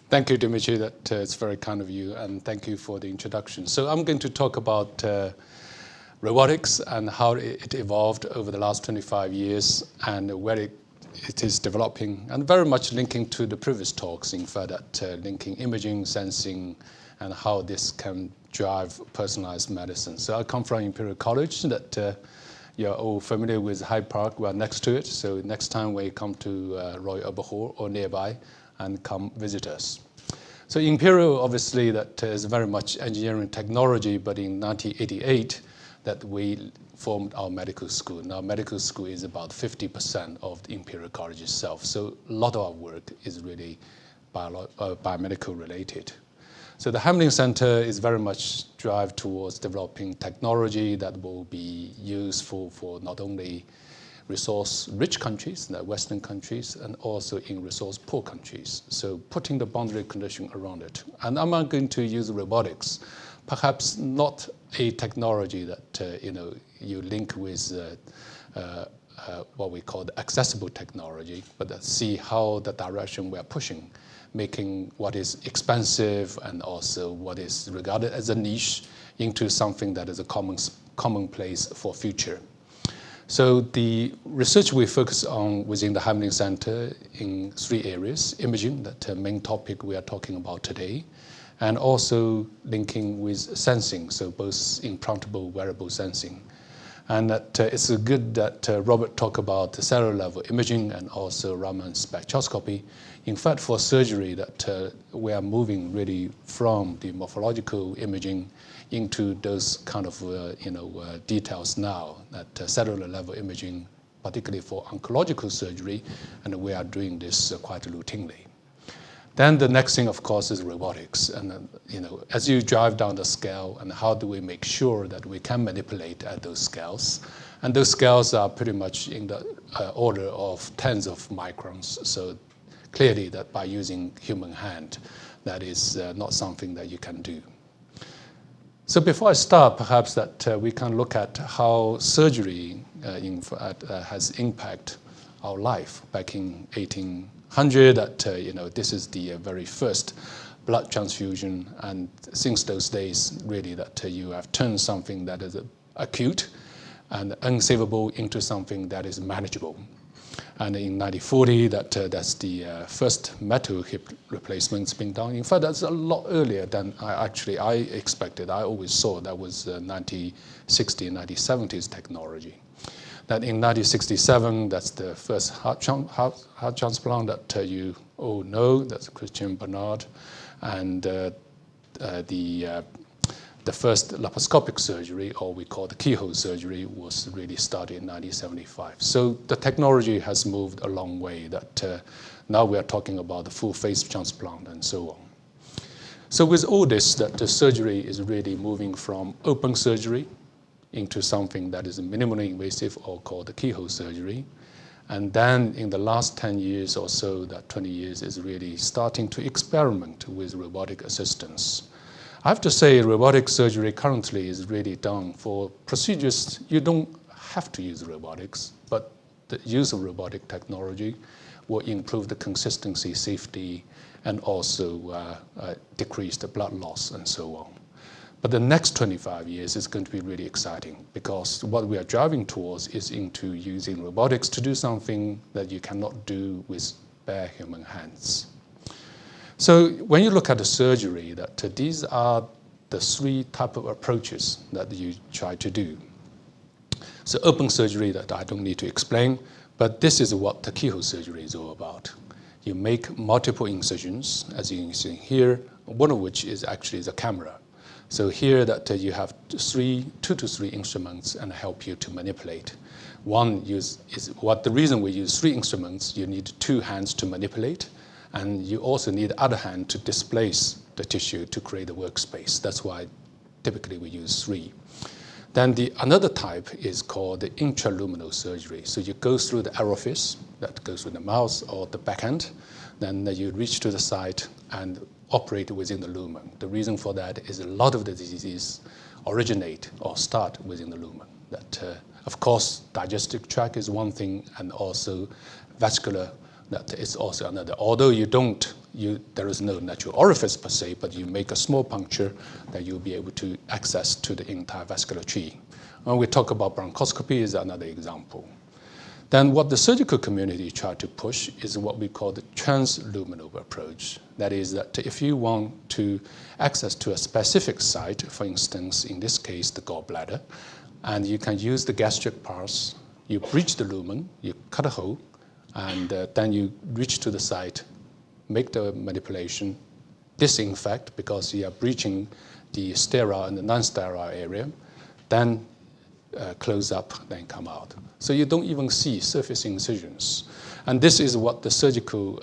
Thank you, Dimitri. It's very kind of you, and thank you for the introduction. So I'm going to talk about robotics and how it evolved over the last 25 years and where it is developing, and very much linking to the previous talks, in fact, that linking imaging, sensing, and how this can drive personalized medicine. So I come from Imperial College, that you're all familiar with Hyde Park. We're next to it. So next time we come to Royal Albert Hall or nearby, and come visit us. So Imperial, obviously, that is very much engineering technology, but in 1988, that we formed our medical school. Now, medical school is about 50% of the Imperial College itself. So a lot of our work is really biomedical related. So the Hamling Centre is very much drive towards developing technology that will be useful for not only resource-rich countries, the Western countries, and also in resource-poor countries. So putting the boundary condition around it. And I'm going to use robotics, perhaps not a technology that you link with what we call the accessible technology, but see how the direction we are pushing, making what is expensive and also what is regarded as a niche into something that is a commonplace for future. So the research we focus on within the Hamling Centre in 3 areas: imaging, that main topic we are talking about today, and also linking with sensing, so both implantable, wearable sensing. And that it's good that Robert talked about the cellular level imaging and also Raman spectroscopy. In fact, for surgery, that we are moving really from the morphological imaging into those kind of details now, that cellular level imaging, particularly for oncological surgery, and we are doing this quite routinely. Then the next thing, of course, is robotics. And as you drive down the scale, and how do we make sure that we can manipulate at those scales? And those scales are pretty much in the order of tens of microns. So clearly that by using human hand, that is not something that you can do. So before I start, perhaps that we can look at how surgery has impacted our life back in 1800. That this is the very first blood transfusion, and since those days, really, that you have turned something that is acute and unsavable into something that is manageable. And in 1940, that's the first metal hip replacements being done. In fact, that's a lot earlier than I expected. I always saw that was 1960s and 1970s technology. That in 1967, that's the first heart transplant that you all know. That's Christian Barnard, and the first laparoscopic surgery, or we call the keyhole surgery, was really started in 1975. So the technology has moved a long way, that now we are talking about the full face transplant and so on. So with all this, that the surgery is really moving from open surgery into something that is minimally invasive, or called the keyhole surgery. And then in the last 10 years or so, that 20 years, is really starting to experiment with robotic assistance. I have to say, robotic surgery currently is really done for procedures. You don't have to use robotics, but the use of robotic technology will improve the consistency, safety, and also decrease the blood loss and so on. But the next 25 years is going to be really exciting, because what we are driving towards is into using robotics to do something that you cannot do with bare human hands. So when you look at the surgery, that these are the 3 types of approaches that you try to do. So open surgery, that I don't need to explain, but this is what the keyhole surgery is all about. You make multiple incisions, as you can see here, one of which is actually the camera. So here that you have 2 to 3 instruments and help you to manipulate. The reason we use 3 instruments, you need 2 hands to manipulate, and you also need the other hand to displace the tissue to create a workspace. That's why typically we use 3. Then another type is called the intraluminal surgery. So you go through the orifice that goes through the mouth or the back end, then you reach to the side and operate within the lumen. The reason for that is a lot of the diseases originate or start within the lumen. That, of course, digestive tract is one thing, and also vascular that is also another. Although there is no natural orifice per se, but you make a small puncture that you'll be able to access to the entire vascular tree. When we talk about bronchoscopy is another example. Then what the surgical community try to push is what we call the transluminal approach. That is that if you want to access to a specific site, for instance, in this case, the gallbladder, and you can use the gastric pulse, you breach the lumen, you cut a hole, and then you reach to the site, make the manipulation, disinfect because you are breaching the sterile and the non-sterile area, then close up, then come out. So you don't even see surface incisions. And this is what the surgical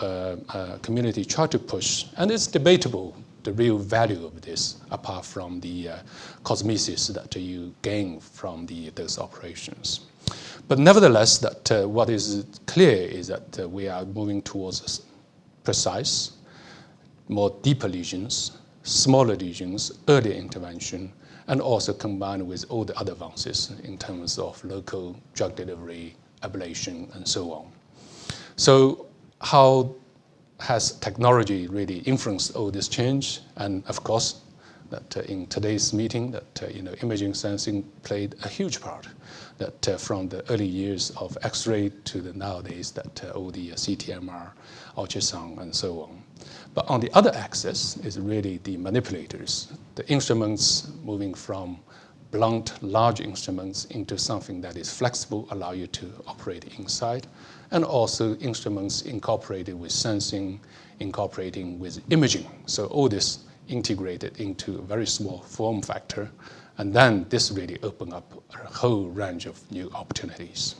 community try to push. And it's debatable, the real value of this, apart from the cosmesis that you gain from those operations. But nevertheless, that what is clear is that we are moving towards precise, more deeper lesions, smaller lesions, earlier intervention, and also combined with all the other advances in terms of local drug delivery, ablation, and so on. So how has technology really influenced all this change? And of course, that in today's meeting, that imaging sensing played a huge part. That from the early years of X-ray to the nowadays, that all the CT/MR, ultrasound, and so on. But on the other axis is really the manipulators, the instruments moving from blunt, large instruments into something that is flexible, allow you to operate inside, and also instruments incorporated with sensing, incorporating with imaging. So all this integrated into a very small form factor, and then this really opened up a whole range of new opportunities.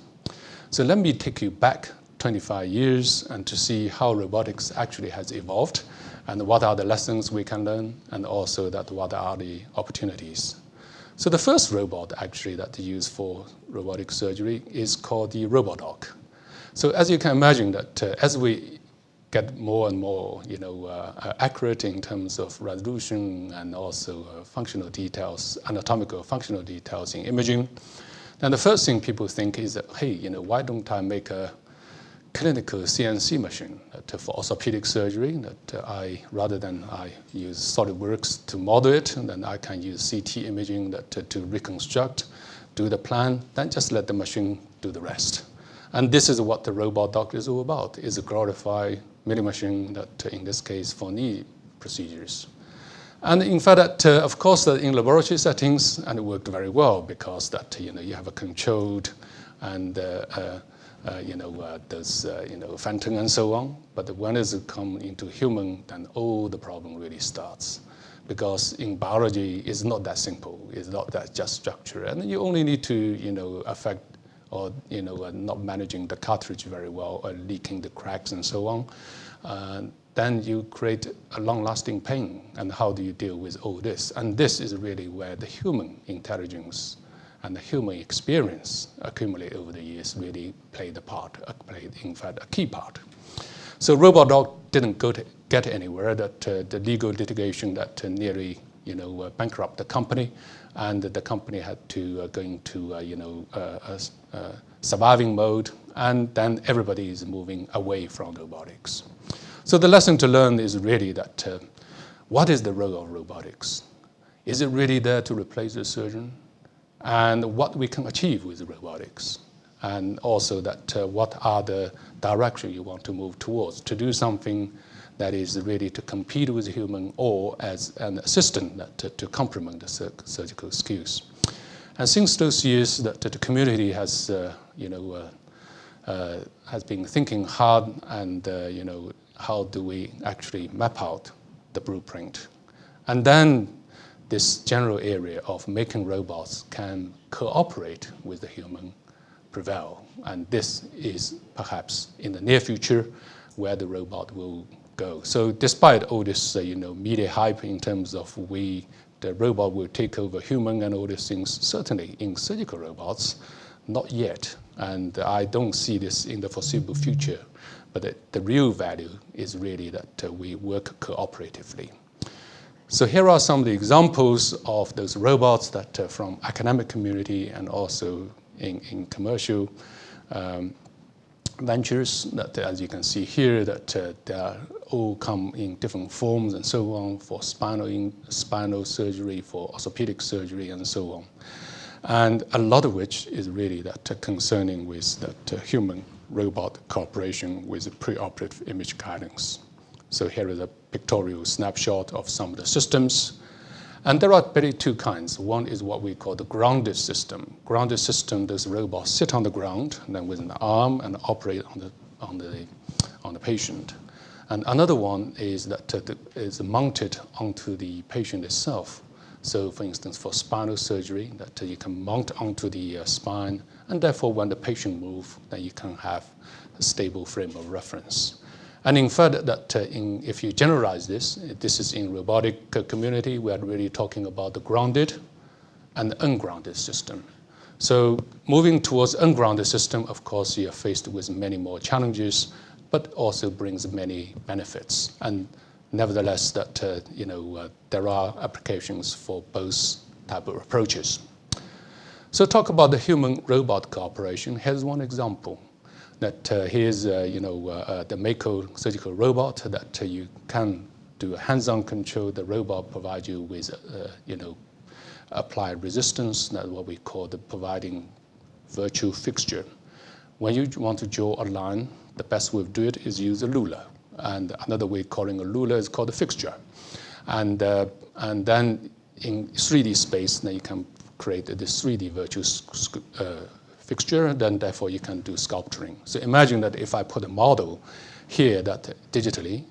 So let me take you back 25 years and to see how robotics actually has evolved and what are the lessons we can learn, and also that what are the opportunities. So the first robot actually that they use for robotic surgery is called the Robotic. So as you can imagine that as we get more and more accurate in terms of resolution and also functional details, anatomical functional details in imaging, then the first thing people think is that, hey, why don't I make a clinical CNC machine for orthopedic surgery that rather than I use SolidWorks to model it, and then I can use CT imaging to reconstruct, do the plan, then just let the machine do the rest. And this is what the Robotic is all about, is a glorified mini machine that in this case for knee procedures. And in fact, that, of course, in laboratory settings, and it worked very well because that you have a controlled and there's phantom and so on. But when it comes into human, then all the problem really starts. Because in biology, it's not that simple. It's not that just structure. And you only need to affect or not managing the cartridge very well or leaking the cracks and so on. Then you create a long-lasting pain. And how do you deal with all this? And this is really where the human intelligence and the human experience accumulated over the years really played in fact, a key part. So Robotic didn't get anywhere, that the legal litigation that nearly bankrupt the company, and the company had to go into surviving mode, and then everybody is moving away from robotics. So the lesson to learn is really that what is the role of robotics? Is it really there to replace the surgeon? And what we can achieve with robotics? And also that what are the direction you want to move towards, to do something that is really to compete with human or as an assistant to complement the surgical skills. And since those years that the community has been thinking hard and how do we actually map out the blueprint. And then this general area of making robots can cooperate with the human prevail. And this is perhaps in the near future where the robot will go. So despite all this media hype in terms of the robot will take over human and all these things, certainly in surgical robots, not yet. And I don't see this in the foreseeable future. But the real value is really that we work cooperatively. So here are some of the examples of those robots that from academic community and also in commercial ventures that, as you can see here, that they all come in different forms and so on for spinal surgery, for orthopedic surgery, and so on. And a lot of which is really that concerning with that human-robot cooperation with preoperative image guidance. So here is a pictorial snapshot of some of the systems. And there are really two kinds. One is what we call the grounded system. Grounded system, those robots sit on the ground and then with an arm and operate on the patient. And another one is that is mounted onto the patient itself. So for instance, for spinal surgery, that you can mount onto the spine, and therefore when the patient moves, then you can have a stable frame of reference. And in fact, that if you generalize this is in robotic community, we are really talking about the grounded and ungrounded system. So moving towards ungrounded system, of course, you are faced with many more challenges, but also brings many benefits. And nevertheless, that there are applications for both type of approaches. So talk about the human-robot cooperation. Here's one example. That here's the Mako surgical robot that you can do a hands-on control. The robot provides you with applied resistance. That's what we call the providing virtual fixture. When you want to draw a line, the best way to do it is use a ruler. And another way of calling a ruler is called a fixture. And then in 3D space, then you can create this 3D virtual fixture, and then therefore you can do sculpturing. So imagine that if I put a model here that digitally,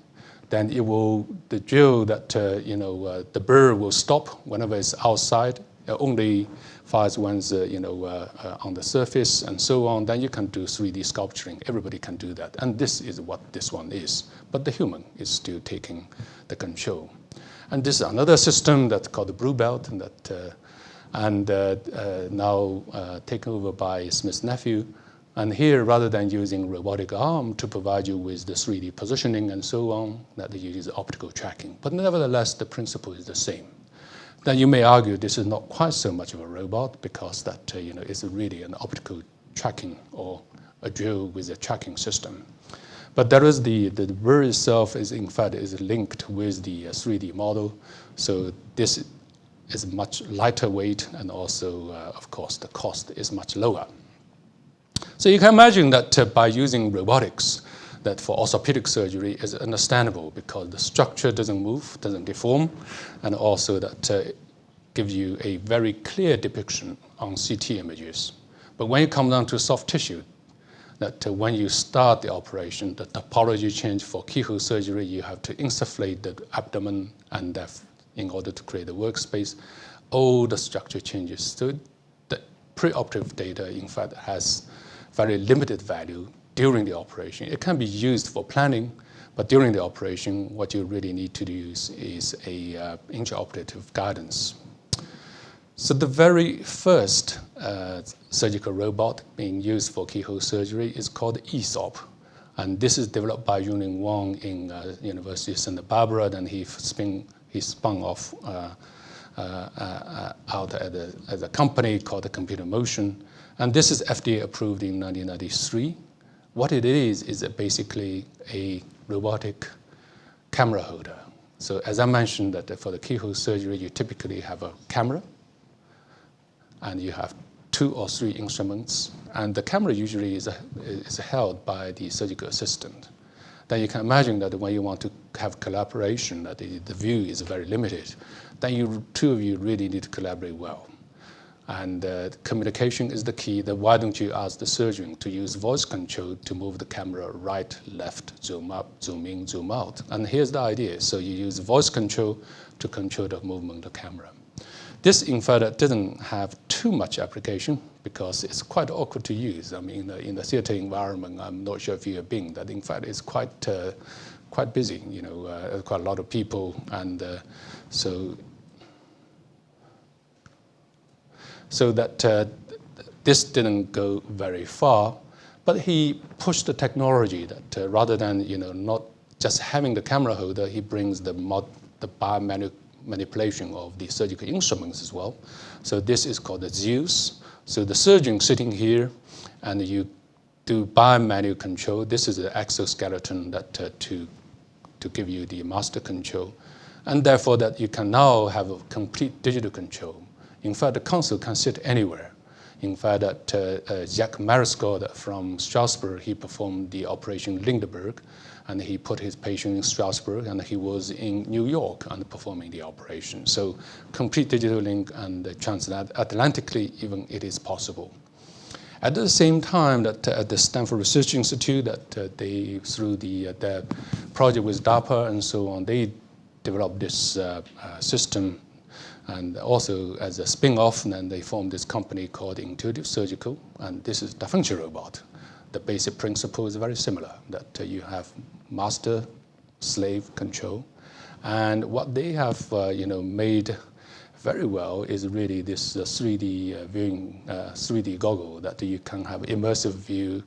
then it will, the drill that, the burr will stop whenever it's outside, only fires when it's, on the surface and so on, then you can do 3D sculpturing. Everybody can do that. And this is what this one is. But the human is still taking the control. And this is another system that's called the Blue Belt, and that now taken over by Smith's nephew. And here, rather than using robotic arm to provide you with the 3D positioning and so on, that they use optical tracking. But nevertheless, the principle is the same. Then you may argue this is not quite so much of a robot because that is really an optical tracking or a drill with a tracking system. But there is the burr itself is in fact is linked with the 3D model. So this is much lighter weight, and also, of course, the cost is much lower. So you can imagine that by using robotics, that for orthopedic surgery is understandable because the structure doesn't move, doesn't deform, and also that gives you a very clear depiction on CT images. But when you come down to soft tissue, that when you start the operation, the topology change for keyhole surgery, you have to insufflate the abdomen and in order to create a workspace, all the structure changes. So the preoperative data, in fact, has very limited value during the operation. It can be used for planning, but during the operation, what you really need to use is a intraoperative guidance. So the very first surgical robot being used for keyhole surgery is called ESOP. And this is developed by Hamling Wang in University of Santa Barbara, and he spun off out as a company called the Computer Motion. And this is FDA approved in 1993. What it is basically a robotic camera holder. So as I mentioned, that for the keyhole surgery, you typically have a camera, and you have 2 or 3 instruments, and the camera usually is held by the surgical assistant. Then you can imagine that when you want to have collaboration, that the view is very limited, then 2 of you really need to collaborate well. And communication is the key. Then why don't you ask the surgeon to use voice control to move the camera right, left, zoom up, zoom in, zoom out. And here's the idea. So you use voice control to control the movement of the camera. This, in fact, didn't have too much application because it's quite awkward to use. I mean, in the theater environment, I'm not sure if you have been, that in fact it's quite busy, quite a lot of people. And so that this didn't go very far, but he pushed the technology that rather than not just having the camera holder, he brings the manipulation of the surgical instruments as well. So this is called the Zeus. So the surgeon sitting here, and you do bi-manual control. This is the exoskeleton that to give you the master control. And therefore that you can now have a complete digital control. In fact, the console can sit anywhere. In fact, that Jack Mariscal from Strasbourg, he performed the operation Lindbergh, and he put his patient in Strasbourg, and he was in New York and performing the operation. So complete digital link and transatlantically even it is possible. At the same time, that at the Stanford Research Institute, that they through their project with DARPA and so on, they developed this system, and also as a spin-off, then they formed this company called Intuitive Surgical, and this is Da Vinci robot. The basic principle is very similar, that you have master-slave control, and what they have made very well is really this 3D viewing, 3D goggle that you can have immersive view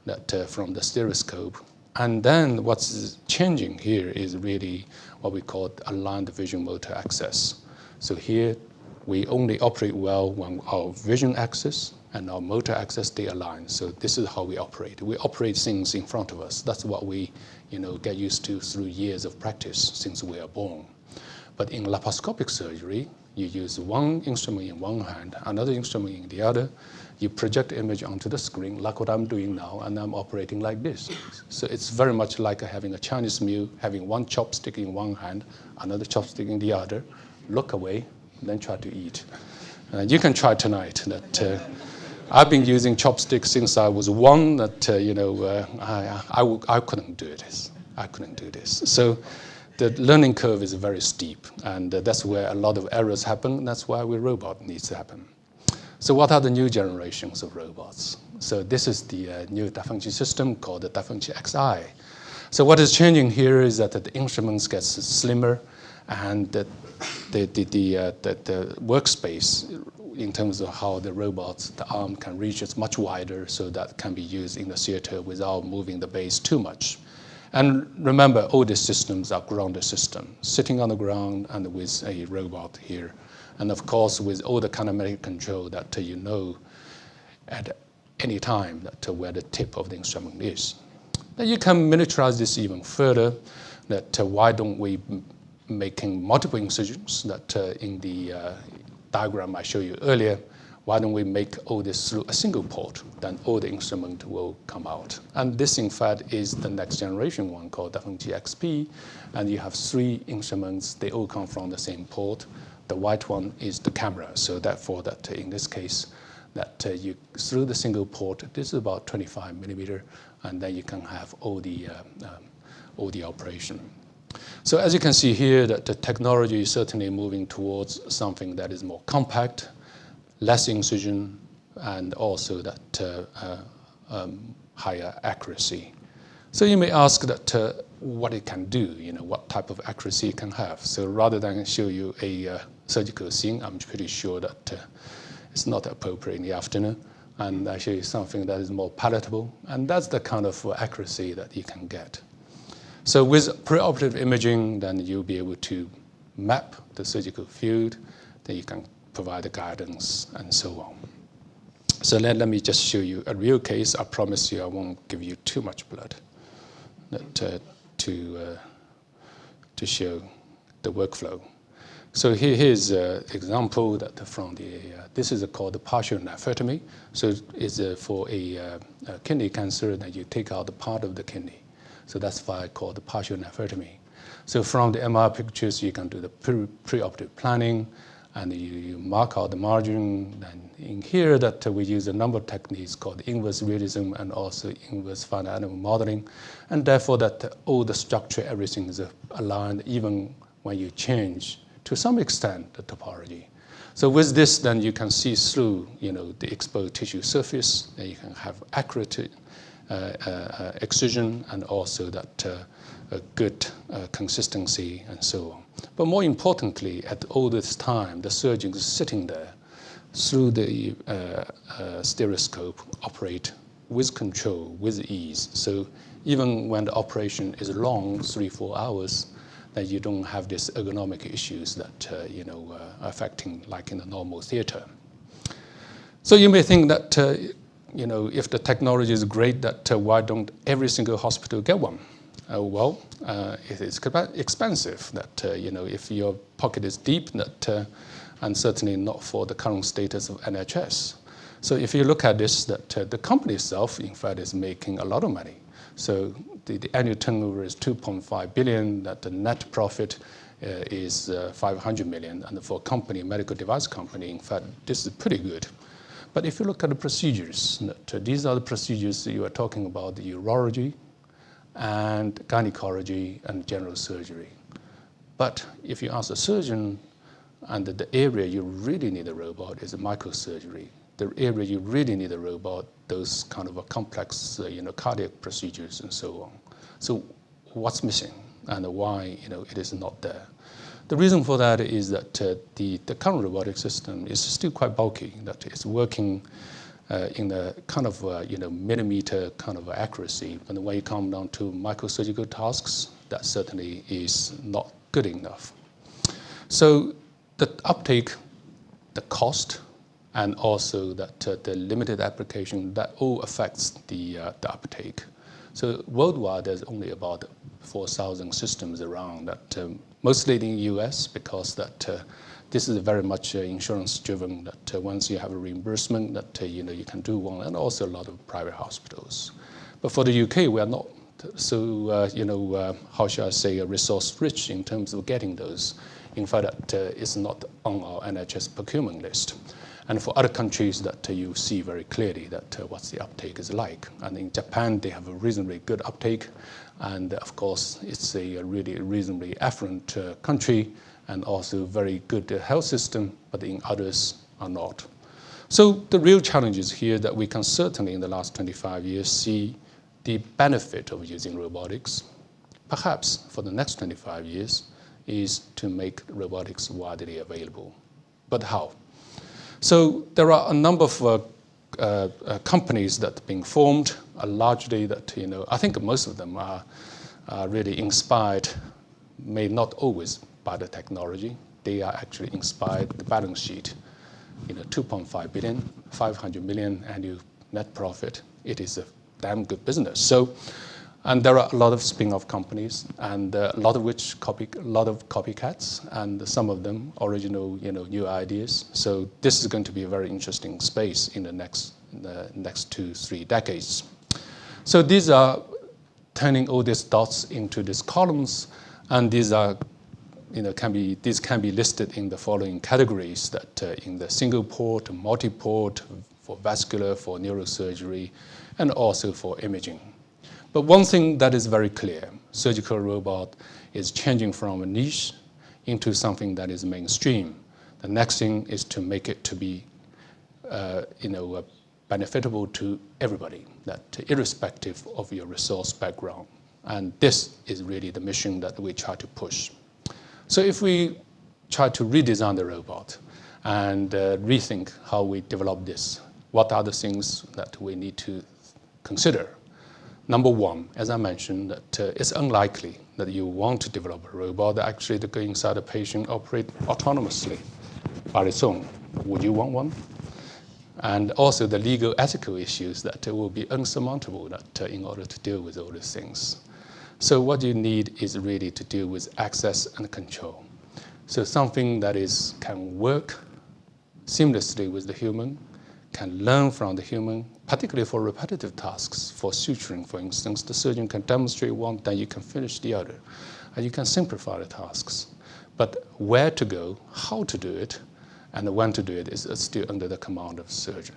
that from the stereoscope. And then what's changing here is really what we call aligned vision motor axis. So here we only operate well when our vision axis and our motor axis, they align. So this is how we operate. We operate things in front of us. That's what we get used to through years of practice since we are born. But in laparoscopic surgery, you use one instrument in one hand, another instrument in the other. You project the image onto the screen, like what I'm doing now, and I'm operating like this. So it's very much like having a Chinese meal, having one chopstick in one hand, another chopstick in the other, look away, then try to eat. You can try tonight. That I've been using chopsticks since I was one. That I couldn't do this. I couldn't do this. So the learning curve is very steep, and that's where a lot of errors happen. That's why robot needs to happen. So what are the new generations of robots? So this is the new Da Vinci system called the Da Vinci Xi. So what is changing here is that the instruments get slimmer, and the workspace in terms of how the arm can reach is much wider, so that can be used in the theater without moving the base too much. And remember, all these systems are grounded systems, sitting on the ground and with a robot here. And of course, with all the kinematic control that at any time that where the tip of the instrument is. Then you can miniaturize this even further, that why don't we making multiple incisions that in the diagram I showed you earlier, why don't we make all this through a single port, then all the instrument will come out. And this, in fact, is the next generation one called Da Vinci XP, and you have 3 instruments, they all come from the same port. The white one is the camera, so therefore that in this case, that you through the single port, this is about 25 millimeter, and then you can have all the operation. So as you can see here, that the technology is certainly moving towards something that is more compact, less incision, and also that higher accuracy. So you may ask that what it can do, what type of accuracy it can have. So rather than show you a surgical scene, I'm pretty sure that it's not appropriate in the afternoon, and I show you something that is more palatable, and that's the kind of accuracy that you can get. So with preoperative imaging, then you'll be able to map the surgical field, then you can provide the guidance, and so on. So let me just show you a real case. I promise you I won't give you too much blood to show the workflow. So here's an example that from this is called the partial nephrectomy. So it's for a kidney cancer that you take out the part of the kidney. So that's why I call the partial nephrectomy. So from the MR pictures, you can do the preoperative planning, and you mark out the margin. And in here, that we use a number of techniques called inverse realism and also inverse finite animal modeling, and therefore that all the structure, everything is aligned, even when you change to some extent the topology. So with this, then you can see through, the exposed tissue surface, and you can have accurate excision, and also that a good consistency, and so on. But more importantly, at all this time, the surgeon is sitting there through the stereoscope, operate with control, with ease. So even when the operation is long, 3-4 hours, that you don't have these ergonomic issues that affecting like in the normal theater. So you may think that if the technology is great, that why don't every single hospital get one? Well, it is expensive. That if your pocket is deep, that and certainly not for the current status of NHS. So if you look at this, that the company itself, in fact, is making a lot of money. So the annual turnover is 2.5 billion. That the net profit is 500 million, and for a company, medical device company, in fact, this is pretty good. But if you look at the procedures, these are the procedures that you are talking about: the urology, and gynecology, and general surgery. But if you ask a surgeon, and the area you really need a robot is microsurgery. The area you really need a robot, those kind of a complex, cardiac procedures and so on. So what's missing, and why, it is not there? The reason for that is that the current robotic system is still quite bulky. That it's working in a kind of millimeter kind of accuracy, and when you come down to microsurgical tasks, that certainly is not good enough. So the uptake, the cost, and also that the limited application, that all affects the uptake. So worldwide, there's only about 4,000 systems around, that mostly in the US, because that this is very much insurance-driven, that once you have a reimbursement, that you can do one, and also a lot of private hospitals. But for the UK, we are not so, how shall I say, resource-rich in terms of getting those. In fact, that it's not on our NHS procurement list. And for other countries, that you see very clearly that what the uptake is like. And in Japan, they have a reasonably good uptake. And of course, it's a really reasonably affluent country, and also very good health system, but in others are not. So the real challenge is here that we can certainly in the last 25 years see the benefit of using robotics. Perhaps for the next 25 years is to make robotics widely available. But how? So there are a number of companies that are being formed, largely that, I think most of them are really inspired, may not always by the technology. They are actually inspired the balance sheet. 2.5 billion, 500 million annual net profit. It is a damn good business. So, and there are a lot of spin-off companies, and a lot of which a lot of copycats, and some of them original, new ideas. So this is going to be a very interesting space in the next 2-3 decades. So these are turning all these dots into these columns, and these are, these can be listed in the following categories: that in the single port, multiport, for vascular, for neurosurgery, and also for imaging. But one thing that is very clear: surgical robot is changing from a niche into something that is mainstream. The next thing is to make it to be, benefitable to everybody, that irrespective of your resource background. And this is really the mission that we try to push. So if we try to redesign the robot and rethink how we develop this, what are the things that we need to consider? Number one, as I mentioned, that it's unlikely that you want to develop a robot that actually to go inside a patient, operate autonomously by its own. Would you want one? And also the legal ethical issues that will be unsurmountable that in order to deal with all these things. So what you need is really to deal with access and control. So something that can work seamlessly with the human, can learn from the human, particularly for repetitive tasks, for suturing, for instance. The surgeon can demonstrate one, then you can finish the other. And you can simplify the tasks. But where to go, how to do it, and when to do it is still under the command of the surgeon.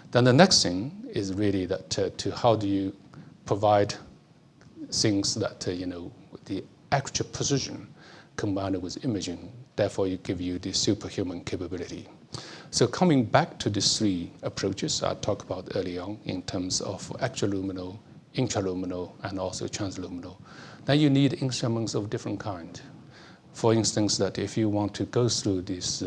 Then the next thing is really that to how do you provide things that, the actual precision combined with imaging, therefore you give you the superhuman capability. So coming back to these three approaches I talked about early on in terms of extraluminal, intraluminal, and also transluminal, then you need instruments of different kind. For instance, that if you want to go through these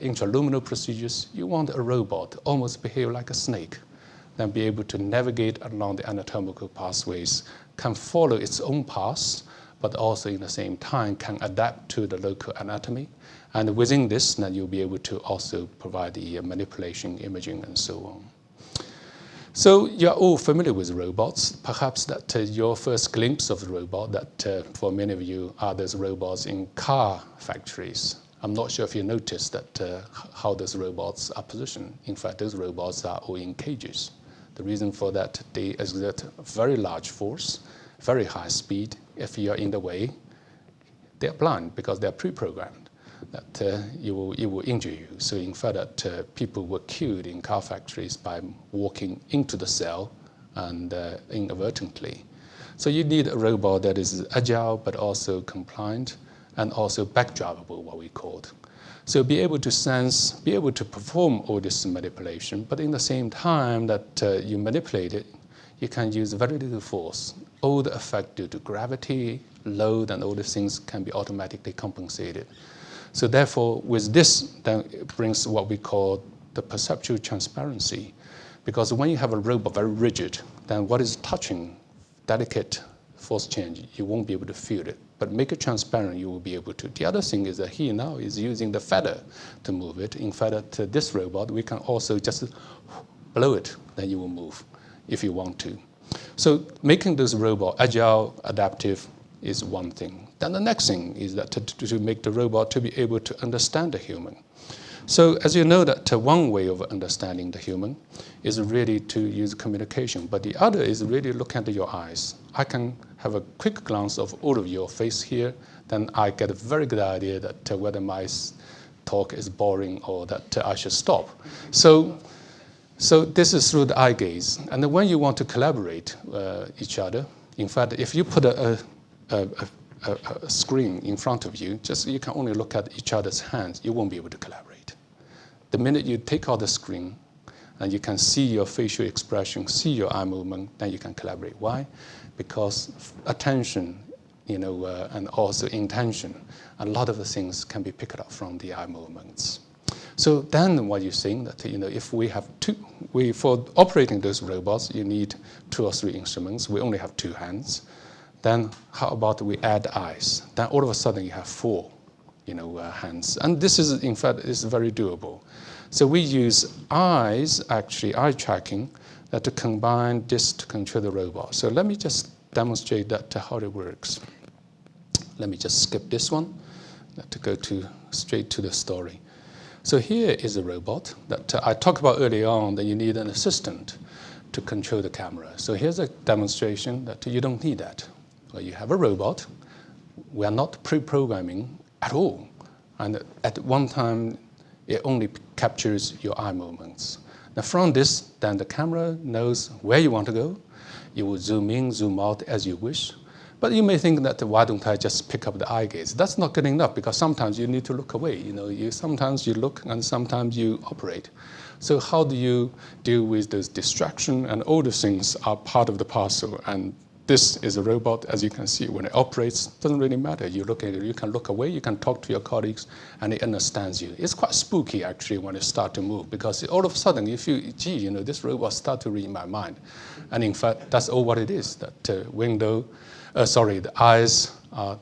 intraluminal procedures, you want a robot almost behave like a snake, then be able to navigate along the anatomical pathways, can follow its own paths, but also in the same time can adapt to the local anatomy. And within this, then you'll be able to also provide the manipulation, imaging, and so on. So you're all familiar with robots. Perhaps that your first glimpse of the robot, that for many of you are those robots in car factories. I'm not sure if you noticed that how those robots are positioned. In fact, those robots are all in cages. The reason for that, they exert very large force, very high speed. If you're in the way, they're blind because they're pre-programmed that it will injure you. So in fact, that people were killed in car factories by walking into the cell and inadvertently. So you need a robot that is agile, but also compliant, and also backdrivable, what we called. So be able to sense, be able to perform all this manipulation, but in the same time that you manipulate it, you can use very little force. All the effect due to gravity, load, and all these things can be automatically compensated. So therefore, with this, then it brings what we call the perceptual transparency. Because when you have a robot very rigid, then what is touching, delicate force change, you won't be able to feel it. But make it transparent, you will be able to. The other thing is that he now is using the feather to move it. In fact, this robot, we can also just blow it, then you will move if you want to. So making this robot agile, adaptive is one thing. Then the next thing is that to make the robot to be able to understand the human. So as you know that one way of understanding the human is really to use communication, but the other is really look at your eyes. I can have a quick glance of all of your face here, then I get a very good idea that whether my talk is boring or that I should stop. So this is through the eye gaze. And then when you want to collaborate each other, in fact, if you put a screen in front of you, just you can only look at each other's hands, you won't be able to collaborate. The minute you take out the screen and you can see your facial expression, see your eye movement, then you can collaborate. Why? Because attention, and also intention, a lot of the things can be picked up from the eye movements. So then what you're saying that, if we have for operating those robots, you need 2 or 3 instruments. We only have 2 hands. Then how about we add eyes? Then all of a sudden you have 4, hands. And this is, in fact, is very doable. So we use eyes, actually eye tracking, to combine this to control the robot. So let me just demonstrate that how it works. Let me just skip this one to go straight to the story. So here is a robot that I talked about earlier on, that you need an assistant to control the camera. So here's a demonstration that you don't need that. Well, you have a robot. We are not pre-programming at all. And at one time, it only captures your eye movements. Now from this, then the camera knows where you want to go. You will zoom in, zoom out as you wish. But you may think that, why don't I just pick up the eye gaze? That's not good enough, because sometimes you need to look away. Sometimes you look and sometimes you operate. So how do you deal with those distractions? And all the things are part of the parcel. And this is a robot, as you can see, when it operates, it doesn't really matter. You look at it, you can look away, you can talk to your colleagues, and it understands you. It's quite spooky, actually, when it starts to move, because all of a sudden you feel, gee, this robot starts to read my mind. And in fact, that's all what it is, that the eyes are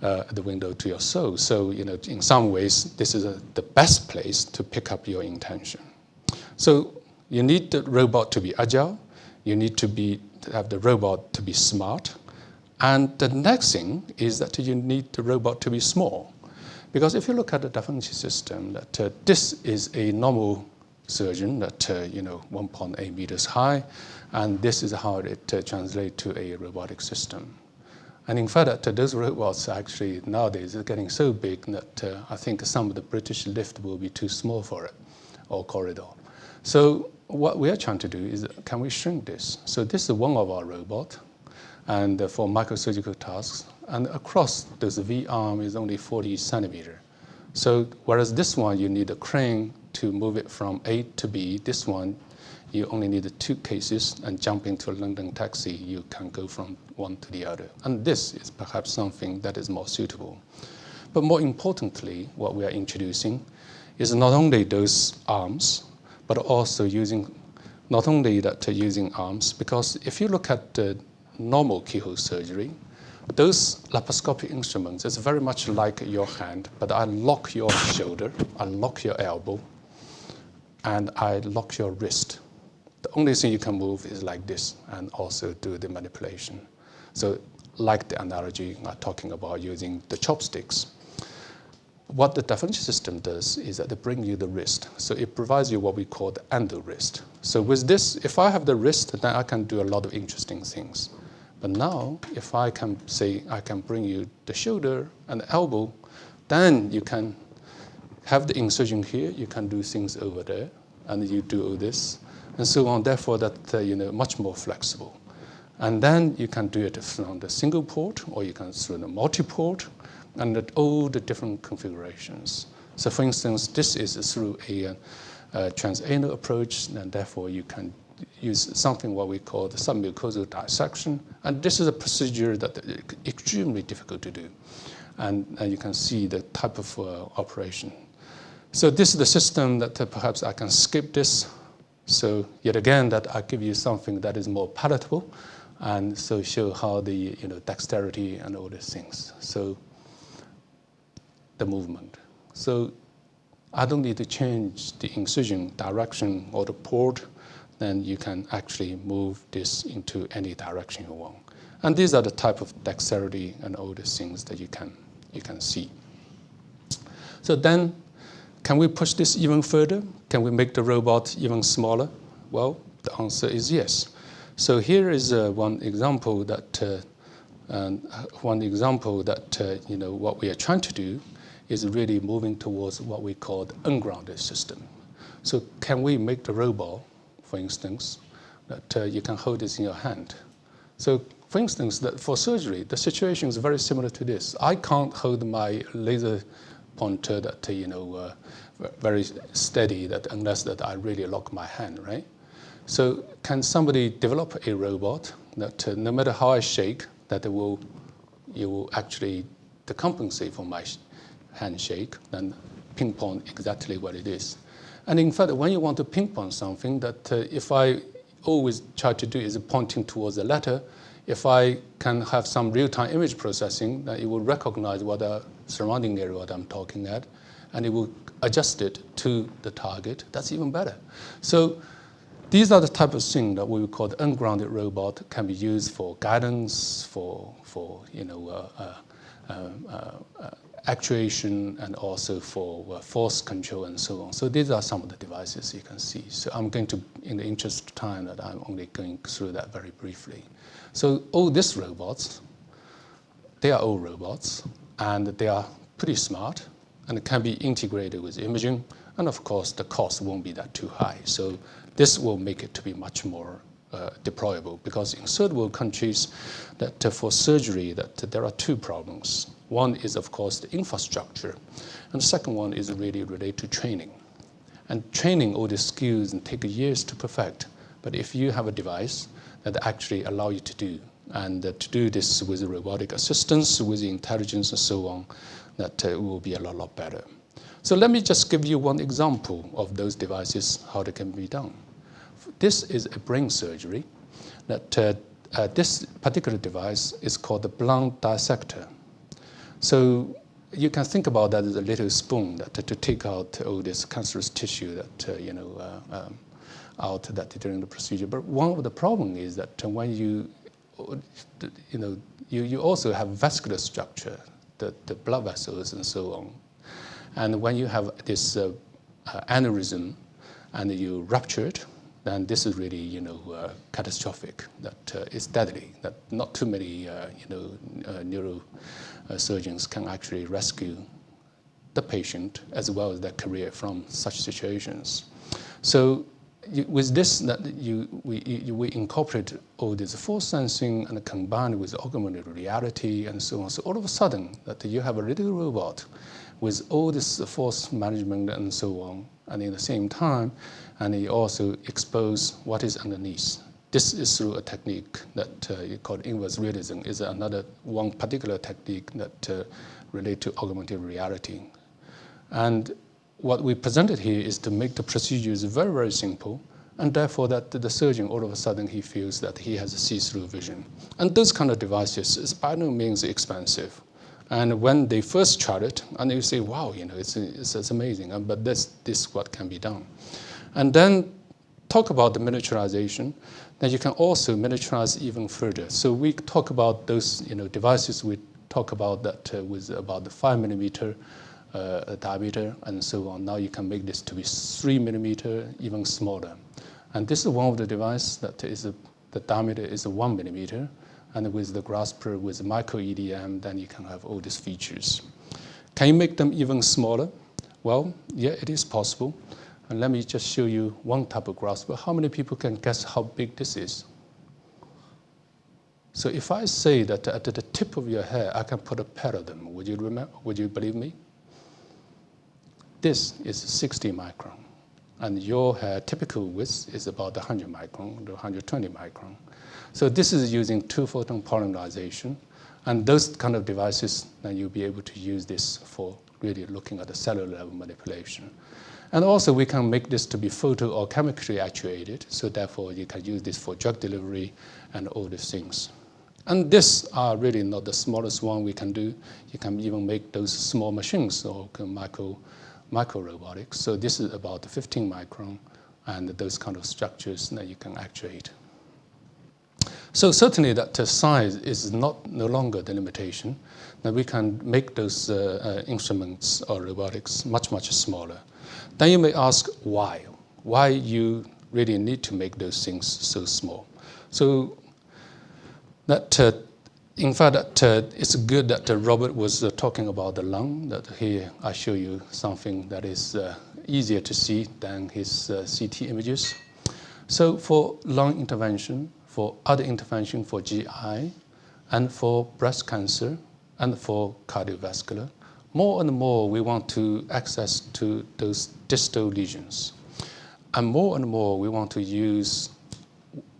the window to your soul. So, in some ways, this is the best place to pick up your intention. So you need the robot to be agile. You need to have the robot to be smart. And the next thing is that you need the robot to be small. Because if you look at the Da Vinci system, that this is a normal surgeon that, 1.8 meters high, and this is how it translates to a robotic system. And in fact, those robots actually nowadays are getting so big that I think some of the British lift will be too small for it, or corridor. So what we are trying to do is, can we shrink this? So this is one of our robots, and for microsurgical tasks. And across this V arm is only 40 centimeters. So whereas this one, you need a crane to move it from A to B, this one, you only need 2 cases, and jump into a London taxi, you can go from one to the other. And this is perhaps something that is more suitable. But more importantly, what we are introducing is not only those arms, but also using arms, because if you look at the normal keyhole surgery, those laparoscopic instruments is very much like your hand, but I lock your shoulder, I lock your elbow, and I lock your wrist. The only thing you can move is like this and also do the manipulation. So like the analogy I'm talking about using the chopsticks. What the differential system does is that it brings you the wrist. So it provides you what we call the endo wrist. So with this, if I have the wrist, then I can do a lot of interesting things. But now, if I can say I can bring you the shoulder and the elbow, then you can have the incision here, you can do things over there, and you do all this, and so on. Therefore, that much more flexible. And then you can do it from the single port, or you can through the multiport, and all the different configurations. So, for instance, this is through a transanal approach, and therefore you can use something what we call the submucosal dissection, and this is a procedure that is extremely difficult to do, and you can see the type of operation. So this is the system that perhaps I can skip this. So yet again, that I give you something that is more palatable, and so show how the dexterity and all these things. So the movement. So I don't need to change the incision direction or the port. Then you can actually move this into any direction you want. And these are the type of dexterity and all these things that you can see. So then, can we push this even further? Can we make the robot even smaller? Well, the answer is yes. So here is one example that what we are trying to do is really moving towards what we call the ungrounded system. So can we make the robot, for instance, that you can hold this in your hand? So, for instance, that for surgery, the situation is very similar to this. I can't hold my laser pointer that very steady unless that I really lock my hand, right? So, can somebody develop a robot that no matter how I shake, that you will actually to compensate for my handshake and pinpoint exactly what it is? And in fact, when you want to pinpoint something, that if I always try to do is pointing towards the letter, if I can have some real-time image processing, that it will recognize what the surrounding area what I'm talking at, and it will adjust it to the target. That's even better. So these are the type of things that we would call the ungrounded robot, can be used for guidance, for actuation, and also for force control and so on. So these are some of the devices you can see. So I'm going to, in the interest of time, that I'm only going through that very briefly. So all these robots, they are all robots, and they are pretty smart, and it can be integrated with imaging, and of course the cost won't be that too high. So this will make it to be much more deployable, because in third world countries, that for surgery, that there are two problems. One is, of course, the infrastructure, and the second one is really related to training. And training all the skills and take years to perfect. But if you have a device that actually allow you to do, and to do this with robotic assistance, with intelligence and so on, that it will be a lot better. So let me just give you one example of those devices, how they can be done. This is a brain surgery. That this particular device is called the blunt dissector. So you can think about that as a little spoon that to take out all this cancerous tissue that out that during the procedure. But one of the problems is that when you also have vascular structure, the blood vessels and so on. And when you have this aneurysm and you rupture it, then this is really catastrophic. That is deadly. That not too many neurosurgeons can actually rescue the patient as well as their career from such situations. So with this, that we incorporate all this force sensing and combined with augmented reality and so on. So all of a sudden, that you have a little robot with all this force management and so on, and in the same time, and you also expose what is underneath. This is through a technique that you call inverse realism. Is another one particular technique that relate to augmented reality. And what we presented here is to make the procedures very, very simple, and therefore that the surgeon all of a sudden he feels that he has a see-through vision. And those kind of devices is by no means expensive. And when they first tried it, and you say, wow, it's amazing, but this what can be done. And then talk about the miniaturization, then you can also miniaturize even further. So we talk about those devices we talk about that with about the 5 millimeter diameter and so on. Now you can make this to be 3 millimeter, even smaller. And this is one of the devices that is the diameter is 1 millimeter, and with the grasper with micro EDM, then you can have all these features. Can you make them even smaller? Well, yeah, it is possible. And let me just show you one type of grasper. How many people can guess how big this is? So if I say that at the tip of your hair, I can put a pair of them, would you remember? Would you believe me? This is 60 micron. And your hair typical width is about 100 micron to 120 micron. So this is using 2-photon polymerization. And those kind of devices, then you'll be able to use this for really looking at the cellular level manipulation. And also we can make this to be photo or chemically actuated. So therefore you can use this for drug delivery and all these things. And these are really not the smallest one we can do. You can even make those small machines or micro robotics. So this is about 15 micron and those kind of structures that you can actuate. So certainly that size is no longer the limitation. That we can make those instruments or robotics much, much smaller. Then you may ask why? Why you really need to make those things so small? So that in fact, that it's good that Robert was talking about the lung, that here I show you something that is easier to see than his CT images. So for lung intervention, for other intervention for GI, and for breast cancer, and for cardiovascular, more and more we want to access to those distal lesions. And more we want to use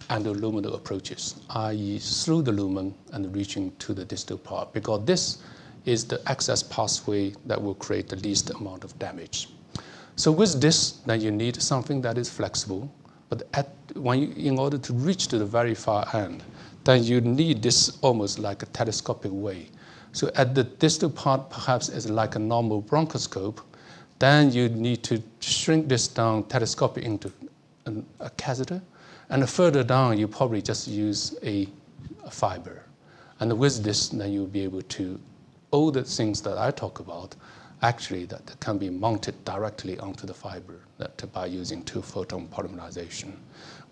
endoluminal approaches, i.e. through the lumen and reaching to the distal part, because this is the access pathway that will create the least amount of damage. So with this, then you need something that is flexible, but in order to reach to the very far end, then you need this almost like a telescopic way. So at the distal part, perhaps is like a normal bronchoscope, then you need to shrink this down telescopic into a catheter. And further down, you probably just use a fiber. And with this, then you'll be able to, all the things that I talk about, actually that can be mounted directly onto the fiber by using 2-photon polymerization.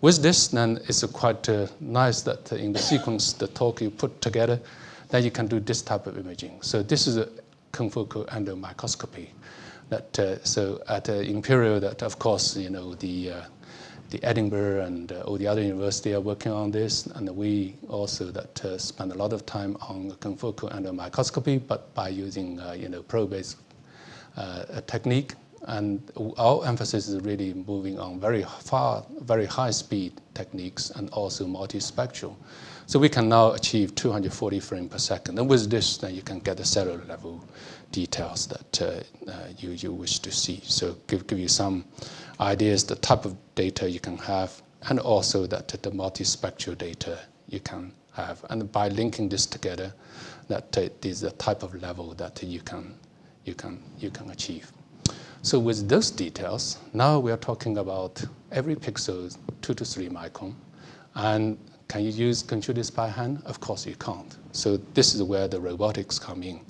With this, then it's quite nice that in the sequence, the talk you put together, that you can do this type of imaging. So this is a confocal endomicroscopy. So at Imperial, that of course, the Edinburgh and all the other universities are working on this, and we also spend a lot of time on confocal endomicroscopy, but by using probe-based technique. And our emphasis is really moving on very high-speed techniques and also multispectral. So we can now achieve 240 frames per second. And with this, then you can get the cellular level details that you wish to see. So give you some ideas, the type of data you can have, and also that the multispectral data you can have. And by linking this together, that is the type of level that you can achieve. So with those details, now we are talking about every pixel 2 to 3 micron. And can you do this by hand? Of course you can't. So this is where the robotics come in.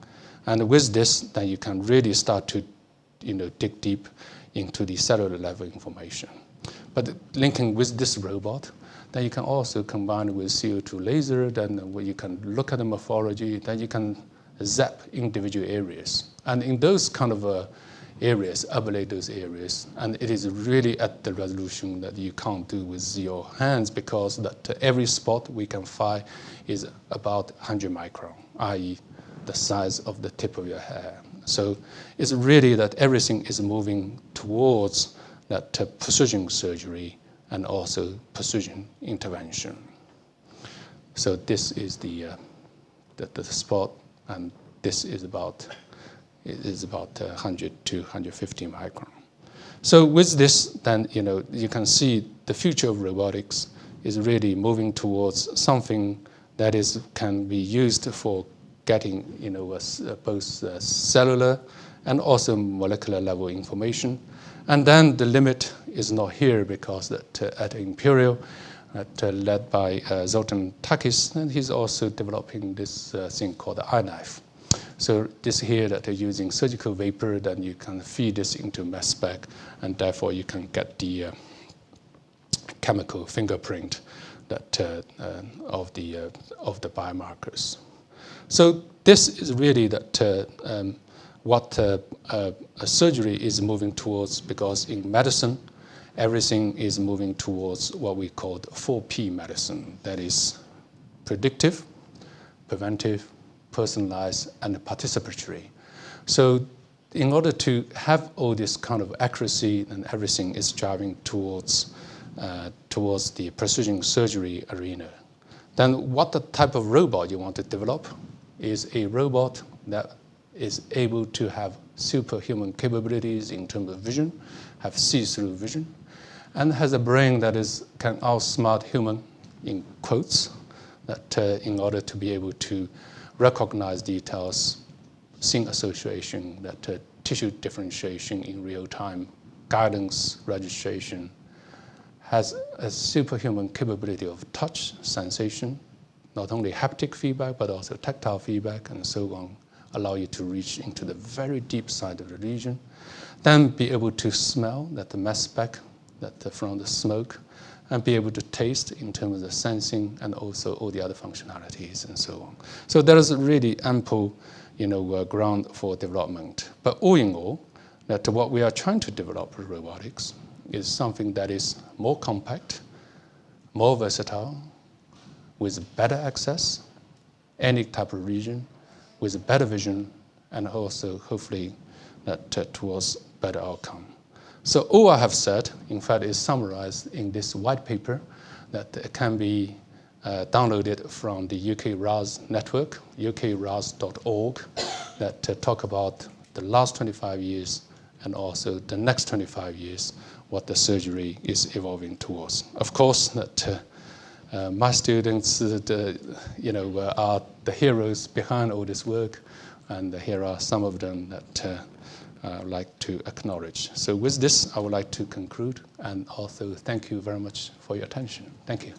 And with this, then you can really start to dig deep into the cellular level information. But linking with this robot, then you can also combine it with CO2 laser, then where you can look at the morphology, then you can zap individual areas. And in those kind of areas, ablate those areas, and it is really at the resolution that you can't do with your hands, because that every spot we can find is about 100 micron, i.e. the size of the tip of your hair. So it's really that everything is moving towards that precision surgery and also precision intervention. So this is the spot, and this is about 100 to 150 micron. So with this, then you can see the future of robotics is really moving towards something that can be used for getting both cellular and also molecular level information, And then the limit is not here because that, at Imperial, led by Zoltan Takis, and he's also developing this thing called the eye knife. So this here that they're using surgical vapor, then you can feed this into mass spec, and therefore you can get the chemical fingerprint that of the biomarkers. So this is really that what a surgery is moving towards, because in medicine, everything is moving towards what we call 4P medicine. That is predictive, preventive, personalized, and participatory. So in order to have all this kind of accuracy, and everything is driving towards the precision surgery arena. Then what the type of robot you want to develop is a robot that is able to have superhuman capabilities in terms of vision, have see-through vision, and has a brain that can outsmart human, in quotes, that in order to be able to recognize details, scene association, that tissue differentiation in real time, guidance, registration, has a superhuman capability of touch, sensation, not only haptic feedback, but also tactile feedback, and so on, allow you to reach into the very deep side of the region. Then be able to smell that the mass spec that from the smoke, and be able to taste in terms of the sensing and also all the other functionalities and so on. So there is really ample, ground for development. But all in all, that what we are trying to develop with robotics is something that is more compact, more versatile, with better access, any type of region, with better vision, and also hopefully that towards better outcome. So all I have said, in fact, is summarized in this white paper that can be downloaded from the UK RAS network, ukras.org, that talk about the last 25 years and also the next 25 years, what the surgery is evolving towards. Of course, that my students, are the heroes behind all this work, and here are some of them that I would like to acknowledge. So with this, I would like to conclude, and also thank you very much for your attention. Thank you.